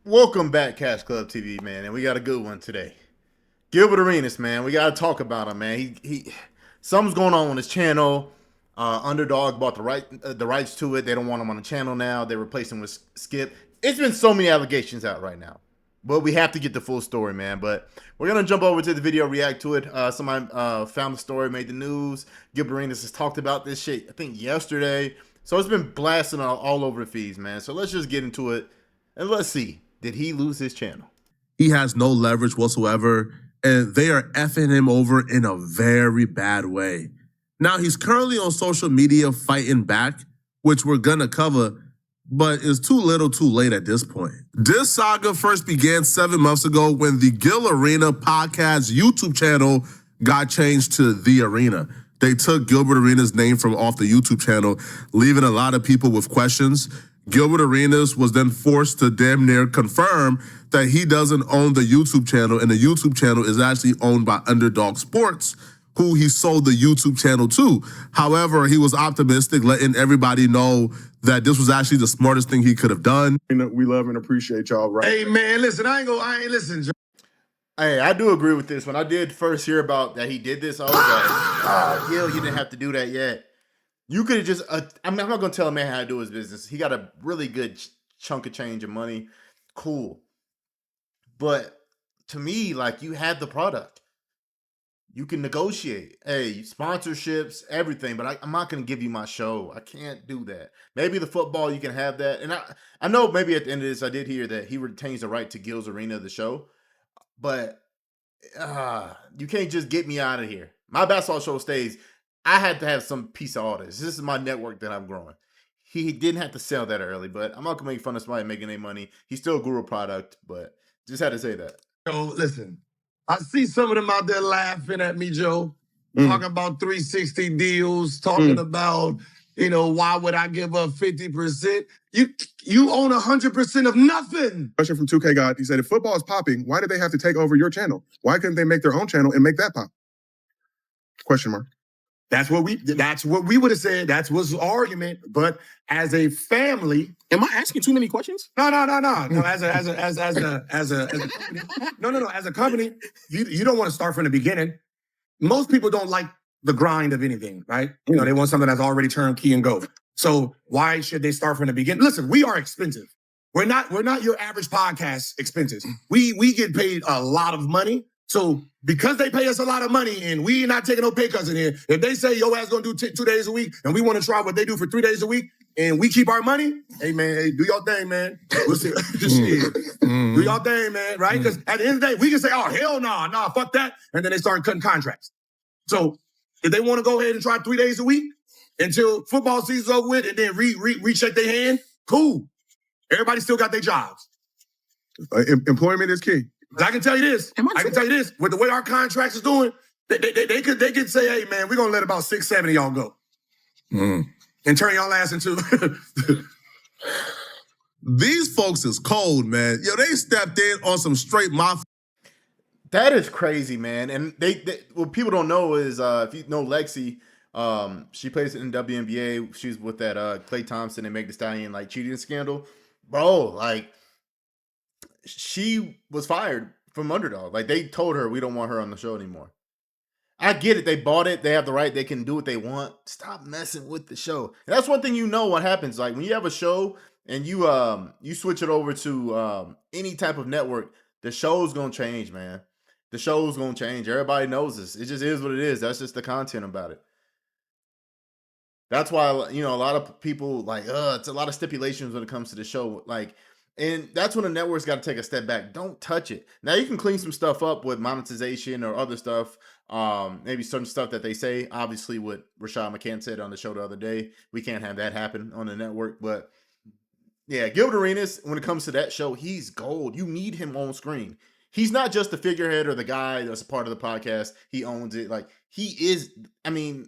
Welcome back, Cash Club TV, man, and we got a good one today. Gilbert Arenas, man, we got to talk about him, man. He something's going on his channel. Underdog bought the rights to it. They don't want him on the channel now. They replaced him with Skip. It's been so many allegations out right now, but we have to get the full story, man. But we're gonna jump over to the video, react to it. Somebody found the story, made the news. Gilbert Arenas has talked about this shit, I think yesterday. So it's been blasting all over the feeds, man. So let's just get into it and let's see. Did he lose his channel? He has no leverage whatsoever, and they are effing him over in a very bad way. Now, he's currently on social media fighting back, which we're gonna cover, but it's too little too late at this point. This saga first began 7 months ago when the Gil Arena podcast YouTube channel got changed to The Arena. They took Gilbert Arenas' name from off the YouTube channel, leaving a lot of people with questions. Gilbert Arenas was then forced to damn near confirm that he doesn't own the YouTube channel, and the YouTube channel is actually owned by Underdog Sports, who he sold the YouTube channel to. However, he was optimistic, letting everybody know that this was actually the smartest thing he could have done. We love and appreciate y'all, right? Hey man, listen, I ain't listen. Hey, I do agree with this. When I did first hear about that he did this, I was like, Gil, you didn't have to do that yet. You could have just, I'm not going to tell a man how to do his business. He got a really good chunk of change of money. Cool. But to me, like, you had the product. You can negotiate. Hey, sponsorships, everything. But I'm not going to give you my show. I can't do that. Maybe the football, you can have that. And I know maybe at the end of this, I did hear that he retains the right to Gil's Arena, the show. But you can't just get me out of here. My basketball show stays. I had to have some piece of all this. This is my network that I'm growing. He didn't have to sell that early, but I'm not gonna make fun of somebody making their money. He still grew a product, but just had to say that. Joe, listen, I see some of them out there laughing at me, Joe, talking about 360 deals, talking about, why would I give up 50%? You own 100% of nothing. Question from 2K God. He said, if football is popping, why did they have to take over your channel? Why couldn't they make their own channel and make that pop? Question mark. That's what we would have said. That was the argument. But as a family, am I asking too many questions? No. As a company, no. As a company, you don't want to start from the beginning. Most people don't like the grind of anything, right? They want something that's already turnkey and go. So why should they start from the beginning? Listen, we are expensive. We're not your average podcast expenses. We get paid a lot of money. So because they pay us a lot of money and we not taking no pay cuts in here, if they say your ass gonna do 2 days a week and we want to try what they do for 3 days a week and we keep our money, hey man, hey, do your thing, man. We'll see. Do your thing, man, right? Because at the end of the day, we can say, oh, hell nah, fuck that. And then they start cutting contracts. So if they want to go ahead and try 3 days a week until football season's over with and then recheck their hand, cool. Everybody still got their jobs. Employment is key. I can tell you this. With the way our contracts is doing, they could say, hey, man, we're going to let about 6, 7 of y'all go. And turn y'all ass into... These folks is cold, man. Yo, they stepped in on some straight mafia. That is crazy, man. And they what people don't know is, if you know Lexi, she plays in WNBA. She's with that Klay Thompson and Meg Thee Stallion, like, cheating scandal. Bro, like... she was fired from Underdog. Like, they told her, we don't want her on the show anymore. I get it. They bought it. They have the right. They can do what they want. Stop messing with the show. And that's one thing what happens. Like, when you have a show and you switch it over to any type of network, the show's going to change, man. The show's going to change. Everybody knows this. It just is what it is. That's just the content about it. That's why, a lot of people, like, it's a lot of stipulations when it comes to the show. Like, and that's when the network's got to take a step back. Don't touch it. Now, you can clean some stuff up with monetization or other stuff. Maybe certain stuff that they say. Obviously, what Rashad McCann said on the show the other day, we can't have that happen on the network. But, yeah, Gilbert Arenas, when it comes to that show, he's gold. You need him on screen. He's not just the figurehead or the guy that's a part of the podcast. He owns it. Like, he is,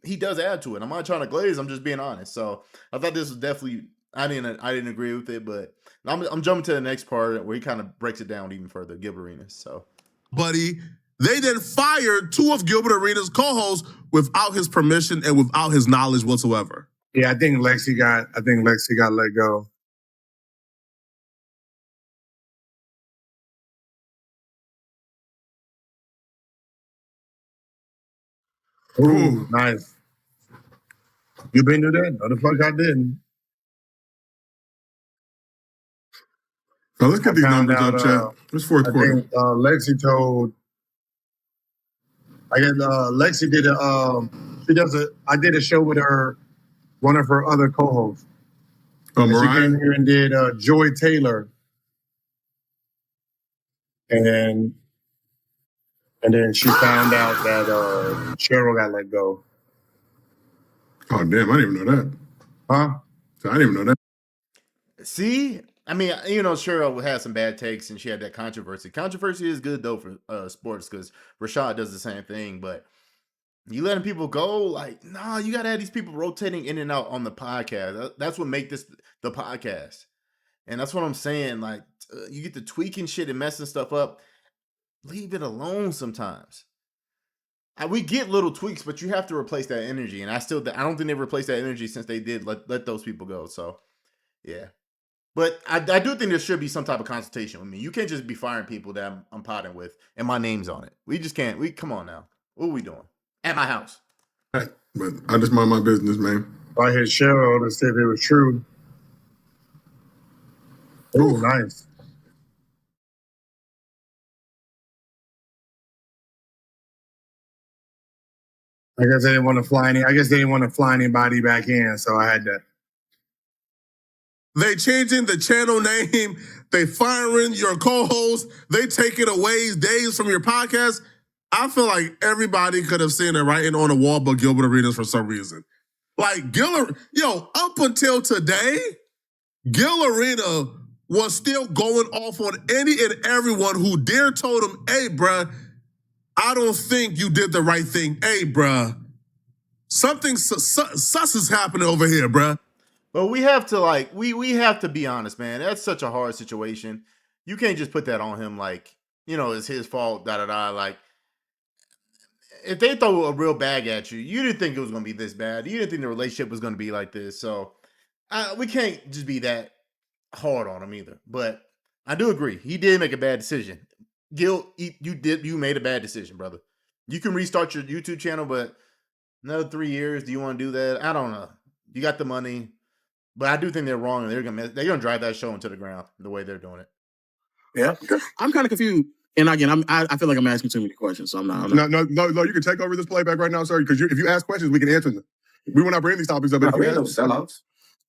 he does add to it. I'm not trying to glaze. I'm just being honest. So, I thought this was definitely... I didn't agree with it, but I'm jumping to the next part where he kind of breaks it down even further, Gilbert Arenas. So, buddy, they then fired 2 of Gilbert Arenas' co-hosts without his permission and without his knowledge whatsoever. Yeah, I think Lexi got let go. Ooh, nice. You been to that? No, the fuck I didn't. Now let's get these found numbers out, up, chat. It's fourth I quarter. think Lexi told. I guess Lexi did I did a show with her, one of her other co-hosts. She Mariah. came here and did Joy Taylor, and then she found out that Cheryl got let go. Oh damn! I didn't even know that. Huh? I didn't even know that. See, I mean, you know, Cheryl had some bad takes, and she had that controversy. Controversy is good though for sports because Rashad does the same thing. But you letting people go, like, nah, you got to have these people rotating in and out on the podcast. That's what make this the podcast, and that's what I'm saying. Like, you get to tweaking shit and messing stuff up. Leave it alone sometimes. We get little tweaks, but you have to replace that energy, and I don't think they've replaced that energy since they did let those people go. So, yeah. But I do think there should be some type of consultation with me. You can't just be firing people that I'm potting with and my name's on it. We just can't. Come on now. What are we doing? At my house. But I just mind my business, man. I hit Cheryl to see if it was true. Oh, nice. I guess they didn't want to fly anybody back in, so I had to. They changing the channel name. They firing your co-host. They taking away days from your podcast. I feel like everybody could have seen it writing on the wall but Gilbert Arenas for some reason. Like, up until today, Gil Arena was still going off on any and everyone who dare told him, hey, bruh, I don't think you did the right thing. Hey, bruh, something sus is happening over here, bruh. But we have to we have to be honest, man. That's such a hard situation. You can't just put that on him like, it's his fault, Like, if they throw a real bag at you, you didn't think it was going to be this bad. You didn't think the relationship was going to be like this. So we can't just be that hard on him either. But I do agree. He did make a bad decision. Gil, you made a bad decision, brother. You can restart your YouTube channel, but another 3 years, do you want to do that? I don't know. You got the money. But I do think they're wrong, and they're gonna drive that show into the ground the way they're doing it. Yeah, I'm kind of confused. And again, I feel like I'm asking too many questions, so I'm not. No. You can take over this playback right now, sir. Because if you ask questions, we can answer them. We will not bring these topics up. We ain't no sellouts.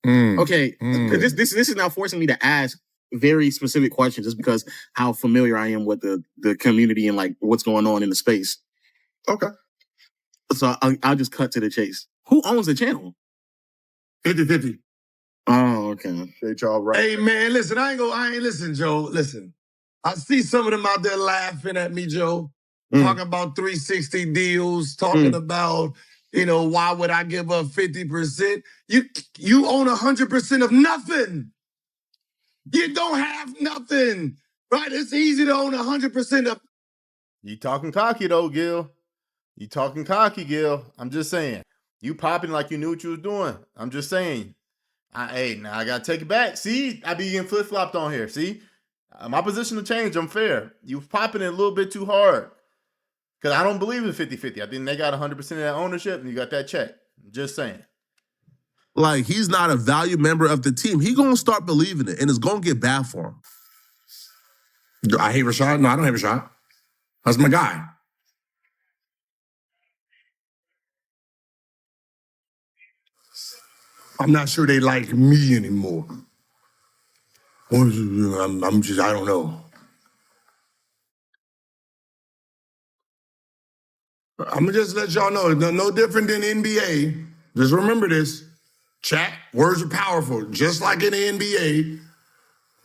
Okay, this is now forcing me to ask very specific questions just because how familiar I am with the community and like what's going on in the space. Okay. So I'll just cut to the chase. Who owns the channel? 50-50. Oh, okay. Y'all right. Hey man, listen, I ain't listen, Joe. Listen. I see some of them out there laughing at me, Joe. Talking about 360 deals, talking about, why would I give up 50%? You own 100% of nothing. You don't have nothing. Right? It's easy to own 100% of. You talking cocky though, Gil. You talking cocky, Gil. I'm just saying. You popping like you knew what you was doing. I'm just saying. Now I gotta take it back. See, I be getting flip-flopped on here. See, my position to change. I'm fair. You popping it a little bit too hard. Because I don't believe in 50-50. I think they got 100% of that ownership and you got that check. I'm just saying. Like, he's not a valued member of the team. He gonna start believing it and it's gonna get bad for him. Do I hate Rashad? No, I don't hate Rashad. That's my guy. I'm not sure they like me anymore. I don't know. I'm gonna just let y'all know, no different than NBA. Just remember this. Chat, words are powerful. Just like in the NBA,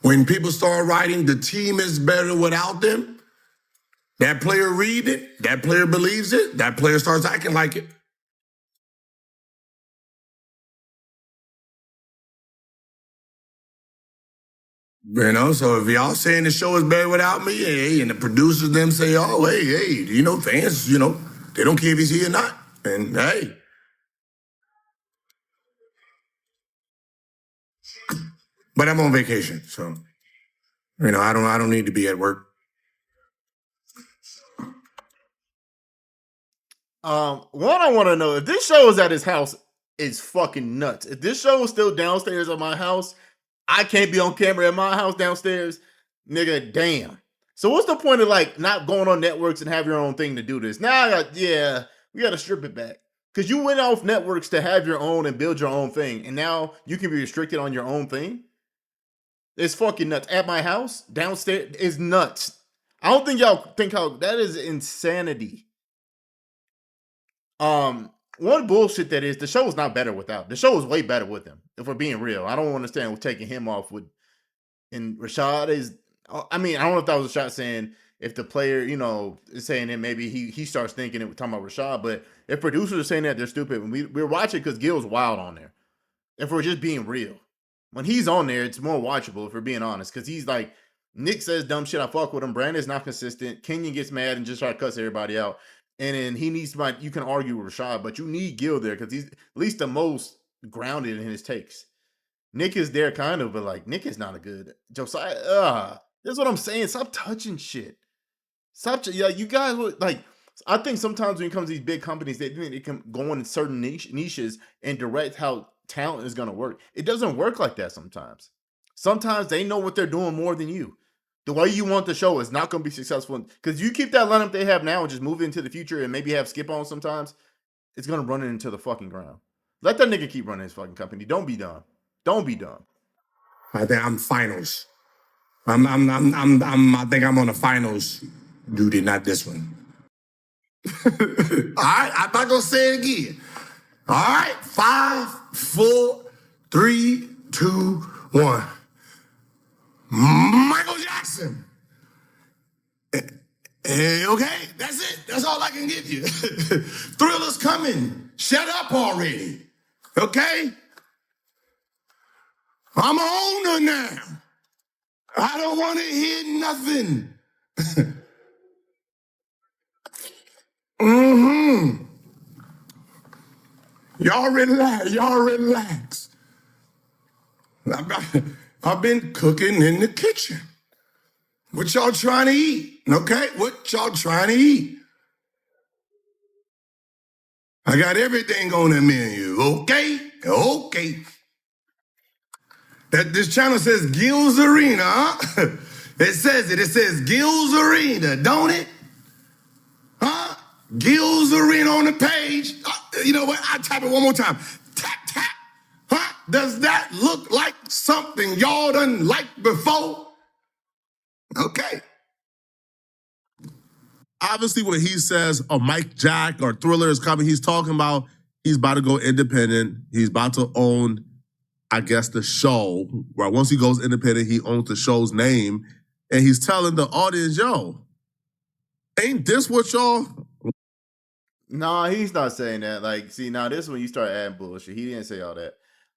when people start writing, the team is better without them, that player reads it, that player believes it, that player starts acting like it. So if y'all saying the show is better without me, hey, and the producers them say, oh, hey, fans, they don't care if he's here or not. And hey. But I'm on vacation, so I don't need to be at work. One, I want to know if this show is at his house is fucking nuts. If this show is still downstairs at my house, I can't be on camera at my house downstairs, nigga. Damn. So what's the point of like not going on networks and have your own thing to do this? Now, we got to strip it back because you went off networks to have your own and build your own thing, and now you can be restricted on your own thing. It's fucking nuts. At my house downstairs is nuts. I don't think y'all think how that is insanity. One bullshit that is the show is not better without. The show is way better with him. If we're being real, I don't understand taking him off with. And Rashad is. I mean, I don't know if that was a shot saying if the player, is saying that maybe he starts thinking it. We're talking about Rashad, but if producers are saying that they're stupid, we're watching because Gil's wild on there. If we're just being real, when he's on there, it's more watchable. If we're being honest, because he's like Nick says dumb shit. I fuck with him. Brandon's not consistent. Kenyon gets mad and just try to cuss everybody out. And then he needs to, you can argue with Rashad, but you need Gil there because he's at least the most grounded in his takes. Nick is there kind of, but like Nick is not a good Josiah. That's what I'm saying. Stop touching shit. You guys would like. I think sometimes when it comes to these big companies, they can go in certain niches and direct how talent is going to work. It doesn't work like that sometimes. Sometimes they know what they're doing more than you. The way you want the show is not going to be successful because you keep that lineup they have now and just move into the future and maybe have Skip on sometimes. It's going to run it into the fucking ground. Let that nigga keep running his fucking company. Don't be dumb. Don't be dumb. I think I'm finals. I think I'm on the finals duty, not this one. All right, I'm not gonna say it again. All right, 5, 4, 3, 2, 1. Michael Jackson. Okay, that's it. That's all I can give you. Thriller's coming. Shut up already. Okay? I'm an owner now. I don't want to hear nothing. Y'all relax. I've been cooking in the kitchen. What y'all trying to eat? Okay, what y'all trying to eat? I got everything on the menu. Okay. This channel says Gil's Arena, huh? It says Gil's Arena, don't it? Huh? Gil's Arena on the page. You know what? I'll type it one more time. Tap, tap. Huh? Does that look like something y'all done liked before? Okay. Obviously, when he says a Mike Jack or Thriller is coming, he's talking about he's about to go independent. He's about to own, I guess, the show, where once he goes independent, he owns the show's name. And he's telling the audience, yo, ain't this what y'all? Nah, he's not saying that. Like, see, now this is when you start adding bullshit. He didn't say all that.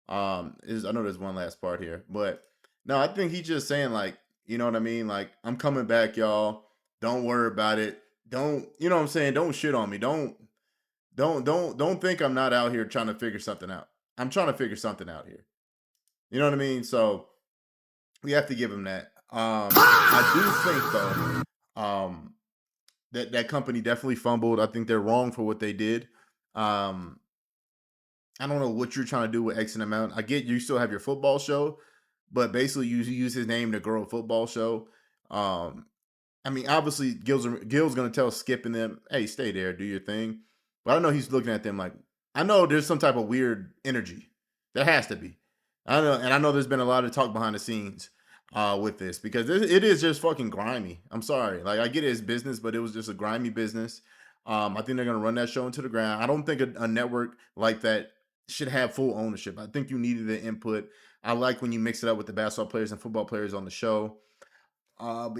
I know there's one last part here, but no, I think he's just saying, like, you know what I mean? Like, I'm coming back, y'all. Don't worry about it. Don't, you know what I'm saying? Don't shit on me. Don't think I'm not out here trying to figure something out. I'm trying to figure something out here. You know what I mean? So we have to give him that. I do think though, that company definitely fumbled. I think they're wrong for what they did. I don't know what you're trying to do with X and amount. I get you still have your football show, but basically you use his name to grow a football show. I mean, obviously Gil's going to tell Skip and them, hey, stay there, do your thing. But I know he's looking at them like, I know there's some type of weird energy. There has to be. I know there's been a lot of talk behind the scenes with this because it is just fucking grimy. I'm sorry. Like, I get it as business, but it was just a grimy business. I think they're going to run that show into the ground. I don't think a network like that should have full ownership. I think you needed the input. I like when you mix it up with the basketball players and football players on the show. But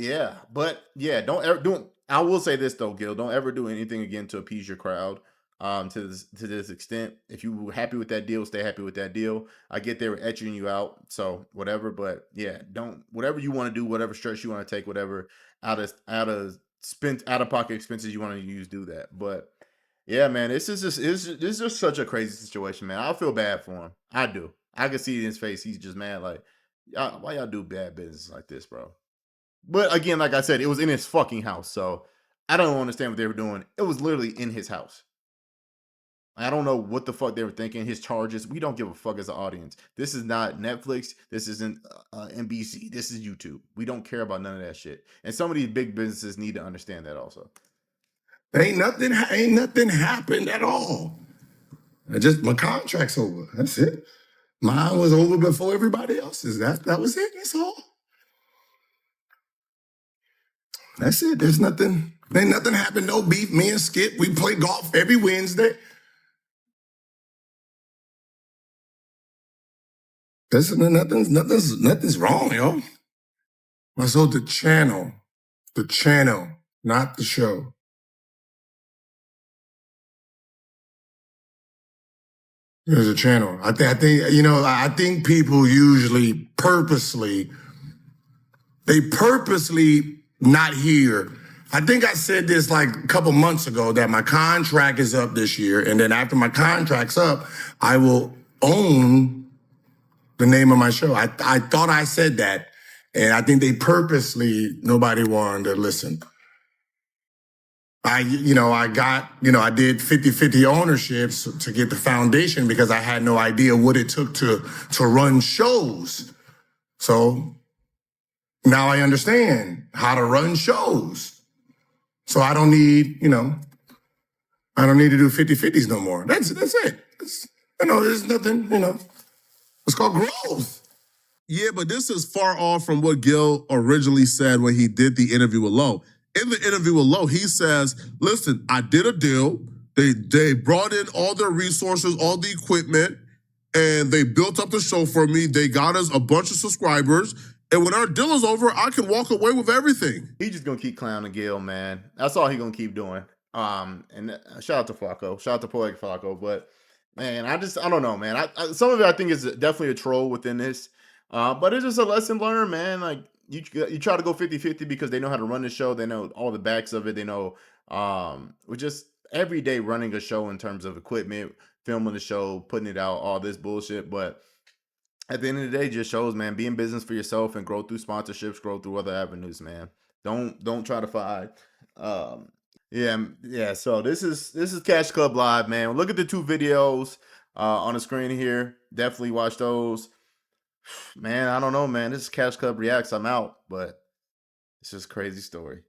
yeah, don't ever do. I will say this though, Gil, don't ever do anything again to appease your crowd. To this extent, if you were happy with that deal, stay happy with that deal. I get they were etching you out, so whatever. But yeah, don't whatever you want to do, whatever stress you want to take, whatever out of pocket expenses you want to use, do that. But yeah, man, this is just such a crazy situation, man. I feel bad for him. I do. I can see in his face. He's just mad. Like, why y'all do bad business like this, bro? But again, like I said, it was in his fucking house. So I don't understand what they were doing. It was literally in his house. I don't know what the fuck they were thinking. His charges, we don't give a fuck as an audience. This is not Netflix. This isn't NBC. This is YouTube. We don't care about none of that shit. And some of these big businesses need to understand that also. Ain't nothing happened at all. My contract's over. That's it. Mine was over before everybody else's. That was it. That's all. That's it. Ain't nothing happened. No beef. Me and Skip, we play golf every Wednesday. Nothing's wrong, yo. So the channel, not the show. There's a channel. I think people usually purposely not hear. I think I said this like a couple months ago that my contract is up this year, and then after my contract's up, I will own the name of my show. I thought I said that, and I think nobody wanted to listen. I did 50-50 ownerships to get the foundation because I had no idea what it took to run shows. So now I understand how to run shows. So I don't need to do 50-50s no more. That's it. There's nothing, it's called growth. Yeah, but this is far off from what Gil originally said when he did the interview with Lowe. In the interview with Lowe, he says, listen, I did a deal. They brought in all their resources, all the equipment, and they built up the show for me. They got us a bunch of subscribers. And when our deal is over, I can walk away with everything. He's just going to keep clowning Gil, man. That's all he's going to keep doing. And shout out to Flacco. Shout out to Poetic Flacco. But, man, I don't know, man. Some of it I think is definitely a troll within this. But it's just a lesson learned, man. Like, you try to go 50-50 because they know how to run the show. They know all the backs of it. They know we're just every day running a show in terms of equipment, filming the show, putting it out, all this bullshit. But at the end of the day, it just shows, man, be in business for yourself and grow through sponsorships, grow through other avenues, man. Don't try to fight. Yeah. So this is Cash Club Live, man. Look at the two videos on the screen here. Definitely watch those. Man, I don't know, man. This is Cash Club Reacts. I'm out, but it's just a crazy story.